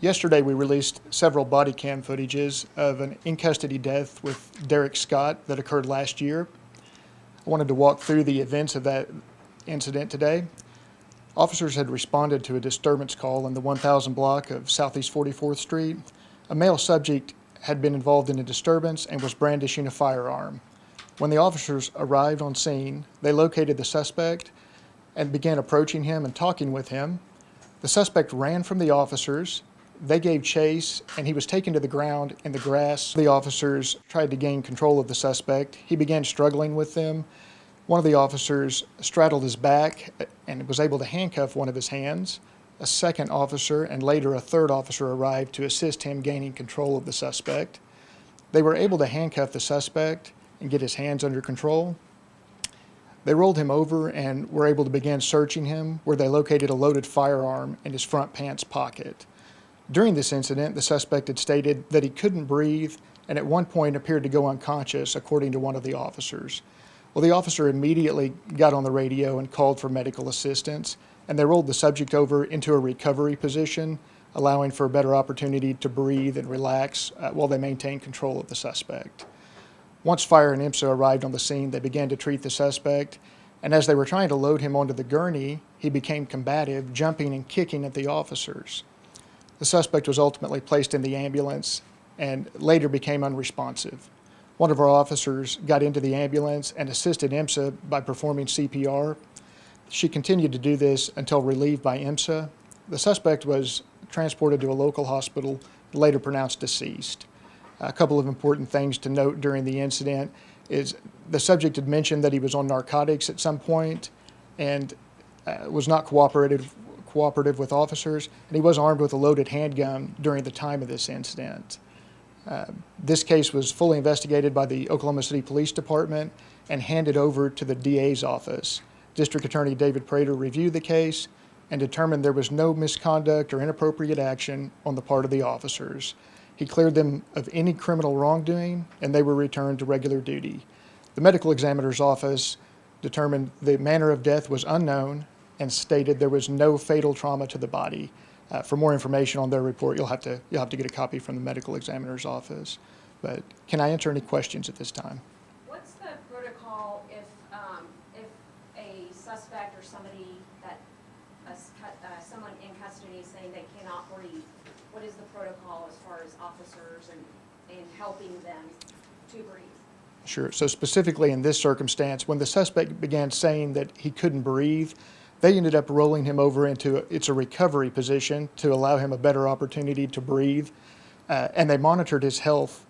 Yesterday, we released several body cam footages of an in-custody death with Derrick Scott that occurred last year. I wanted to walk through the events of that incident today. Officers had responded to a disturbance call in the 1000 block of Southeast 44th Street. A male subject had been involved in a disturbance and was brandishing a firearm. When the officers arrived on scene, they located the suspect and began approaching him and talking with him. The suspect ran from the officers. They gave chase, and he was taken to the ground in the grass. The officers tried to gain control of the suspect. He began struggling with them. One of the officers straddled his back and was able to handcuff one of his hands. A second officer and later a third officer arrived to assist him gaining control of the suspect. They were able to handcuff the suspect and get his hands under control. They rolled him over and were able to begin searching him, where they located a loaded firearm in his front pants pocket. During this incident, the suspect had stated that he couldn't breathe and at one point appeared to go unconscious, according to one of the officers. Well, the officer immediately got on the radio and called for medical assistance, and they rolled the subject over into a recovery position, allowing for a better opportunity to breathe and relax while they maintained control of the suspect. Once fire and IMSA arrived on the scene, they began to treat the suspect, and as they were trying to load him onto the gurney, he became combative, jumping and kicking at the officers. The suspect was ultimately placed in the ambulance and later became unresponsive. One of our officers got into the ambulance and assisted IMSA by performing CPR. She continued to do this until relieved by IMSA. The suspect was transported to a local hospital, later pronounced deceased. A couple of important things to note during the incident is the subject had mentioned that he was on narcotics at some point and was not cooperative with officers, and he was armed with a loaded handgun during the time of this incident. This case was fully investigated by the Oklahoma City Police Department and handed over to the DA's office. District Attorney David Prater reviewed the case and determined there was no misconduct or inappropriate action on the part of the officers. He cleared them of any criminal wrongdoing, and they were returned to regular duty. The medical examiner's office determined the manner of death was unknown and stated there was no fatal trauma to the body. For more information on their report, you'll have to get a copy from the medical examiner's office. But can I answer any questions at this time? What's the protocol if a suspect or somebody that someone in custody is saying they cannot breathe? What is the protocol as far as officers and helping them to breathe? Sure. So specifically in this circumstance, when the suspect began saying that he couldn't breathe, they ended up rolling him over into a recovery position to allow him a better opportunity to breathe. And they monitored his health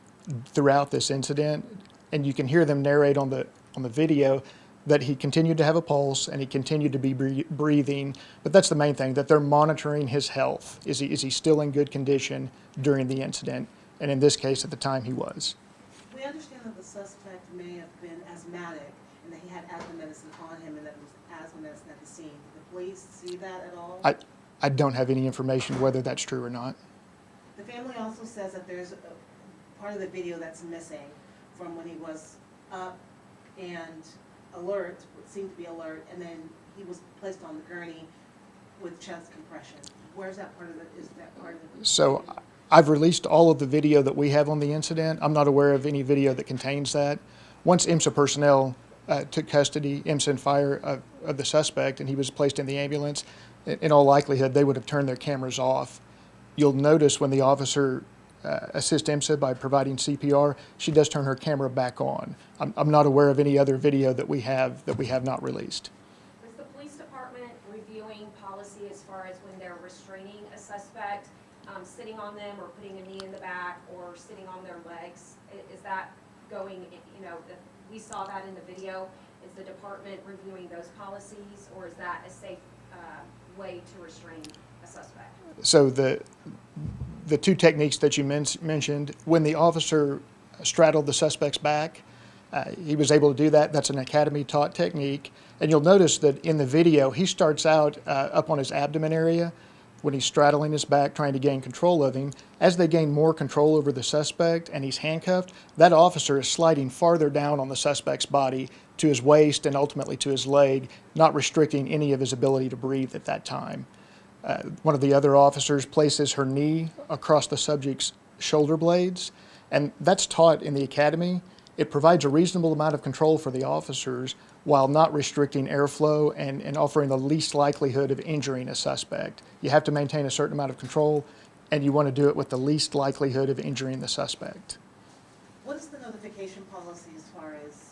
throughout this incident. And you can hear them narrate on the video that he continued to have a pulse and he continued to be breathing. But that's the main thing, that they're monitoring his health. Is he still in good condition during the incident? And in this case, at the time, he was. We understand that the suspect may have been asthmatic and that he had asthma medicine on him and that it was asthma medicine at the scene. Did the police see that at all? I don't have any information whether that's true or not. The family also says that there's a part of the video that's missing from when he was up and alert, seemed to be alert, and then he was placed on the gurney with chest compression. Where's that part of it? Is that part of it? So I've released all of the video that we have on the incident. I'm not aware of any video that contains that. Once IMSA personnel took custody, IMSA and fire, of the suspect, and he was placed in the ambulance, in all likelihood, they would have turned their cameras off. You'll notice when the officer assists IMSA by providing CPR, she does turn her camera back on. I'm not aware of any other video that we have not released. Is the police department reviewing policy as far as when they're restraining a suspect, sitting on them or putting a knee in the back or sitting on their legs? Is that going, we saw that in the video. Is the department reviewing those policies, or is that a safe way to restrain a suspect? So the two techniques that you mentioned, when the officer straddled the suspect's back, he was able to do that. That's an academy-taught technique. And you'll notice that in the video, he starts out up on his abdomen area when he's straddling his back, trying to gain control of him. As they gain more control over the suspect and he's handcuffed, that officer is sliding farther down on the suspect's body to his waist and ultimately to his leg, not restricting any of his ability to breathe at that time. One of the other officers places her knee across the subject's shoulder blades, and that's taught in the academy. It provides a reasonable amount of control for the officers while not restricting airflow and offering the least likelihood of injuring a suspect. You have to maintain a certain amount of control, and you want to do it with the least likelihood of injuring the suspect. What is the notification policy as far as,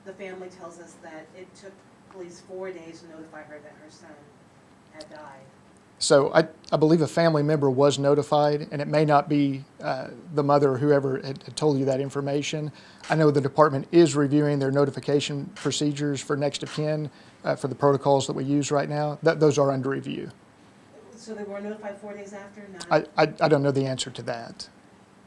the family tells us that it took police 4 days to notify her that her son had died? So I believe a family member was notified, and it may not be the mother or whoever had told you that information. I know the department is reviewing their notification procedures for next of kin for the protocols that we use right now. Those are under review. So they were notified 4 days after? Not. I don't know the answer to that.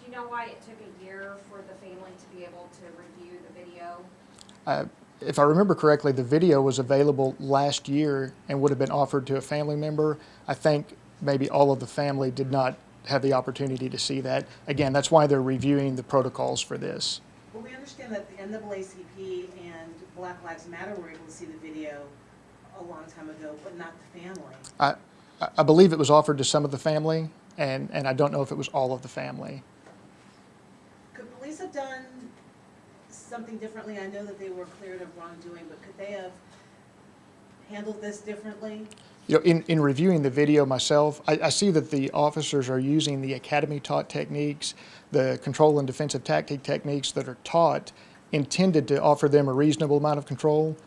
Do you know why it took a year for the family to be able to review the video? If I remember correctly, the video was available last year and would have been offered to a family member. I think maybe all of the family did not have the opportunity to see that. Again, that's why they're reviewing the protocols for this. Well, we understand that the NAACP and Black Lives Matter were able to see the video a long time ago, but not the family. I believe it was offered to some of the family, and I don't know if it was all of the family. Could police have done something differently? I know that they were cleared of wrongdoing, but could they have handled this differently? You know, in reviewing the video myself, I see that the officers are using the academy taught techniques, the control and defensive tactic techniques that are taught, intended to offer them a reasonable amount of control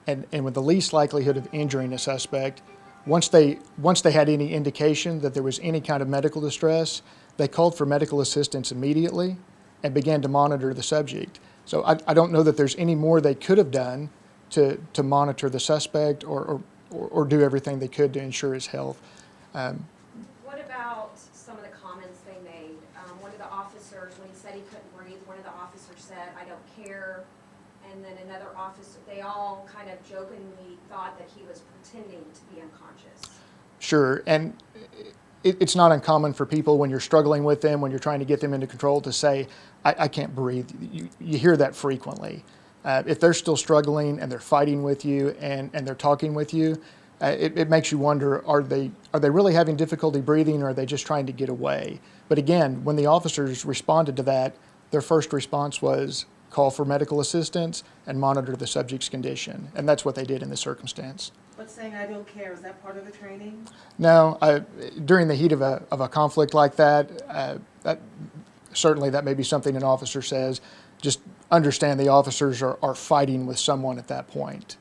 and with the least likelihood of injuring a suspect. Once they had any indication that there was any kind of medical distress, they called for medical assistance immediately and began to monitor the subject. So I don't know that there's any more they could have done to monitor the suspect or do everything they could to ensure his health. What about some of the comments they made? One of the officers, when he said he couldn't breathe, one of the officers said, "I don't care." And then another officer, they all kind of jokingly thought that he was pretending to be unconscious. Sure, and it's not uncommon for people when you're struggling with them, when you're trying to get them into control, to say, I can't breathe. You hear that frequently. If they're still struggling and they're fighting with you and they're talking with you, it makes you wonder, are they really having difficulty breathing, or are they just trying to get away? But again, when the officers responded to that, their first response was call for medical assistance and monitor the subject's condition. And that's what they did in this circumstance. But saying "I don't care," is that part of the training? No, during the heat of a conflict like that, certainly that may be something an officer says. Just understand the officers are fighting with someone at that point.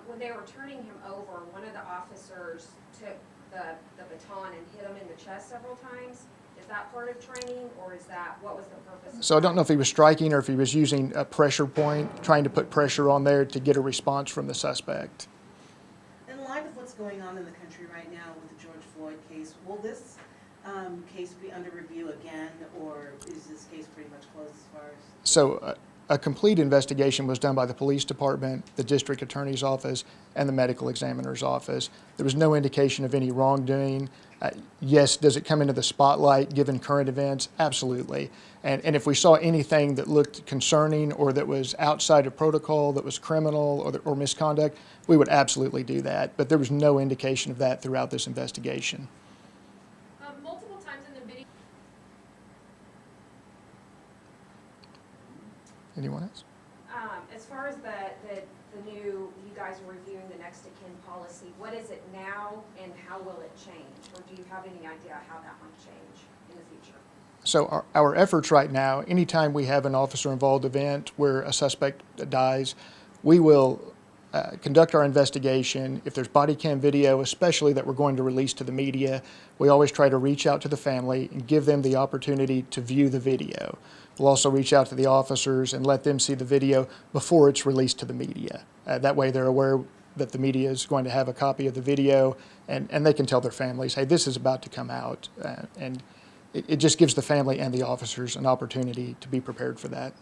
When they were turning him over, one of the officers took the baton and hit him in the chest several times. Is that part of training, or is that, what was the purpose of So I don't know if he was striking or if he was using a pressure point, trying to put pressure on there to get a response from the suspect. In light of what's going on in the country right now with the George Floyd case, will this case be under review again, or is this case pretty much closed as far as? So a complete investigation was done by the police department, the district attorney's office, and the medical examiner's office. There was no indication of any wrongdoing. Yes, does it come into the spotlight given current events? Absolutely. And if we saw anything that looked concerning or that was outside of protocol, that was criminal or misconduct, we would absolutely do that. But there was no indication of that throughout this investigation. multiple times in the video? Anyone else? As far as the new, you guys are reviewing the next of kin policy, what is it now and how will it change? Or do you have any idea how that might change in the future? So our efforts right now, anytime we have an officer-involved event where a suspect dies, we will conduct our investigation. If there's body cam video, especially that we're going to release to the media, we always try to reach out to the family and give them the opportunity to view the video. We'll also reach out to the officers and let them see the video before it's released to the media. That way they're aware that the media is going to have a copy of the video, and they can tell their families, hey, this is about to come out. And it just gives the family and the officers an opportunity to be prepared for that.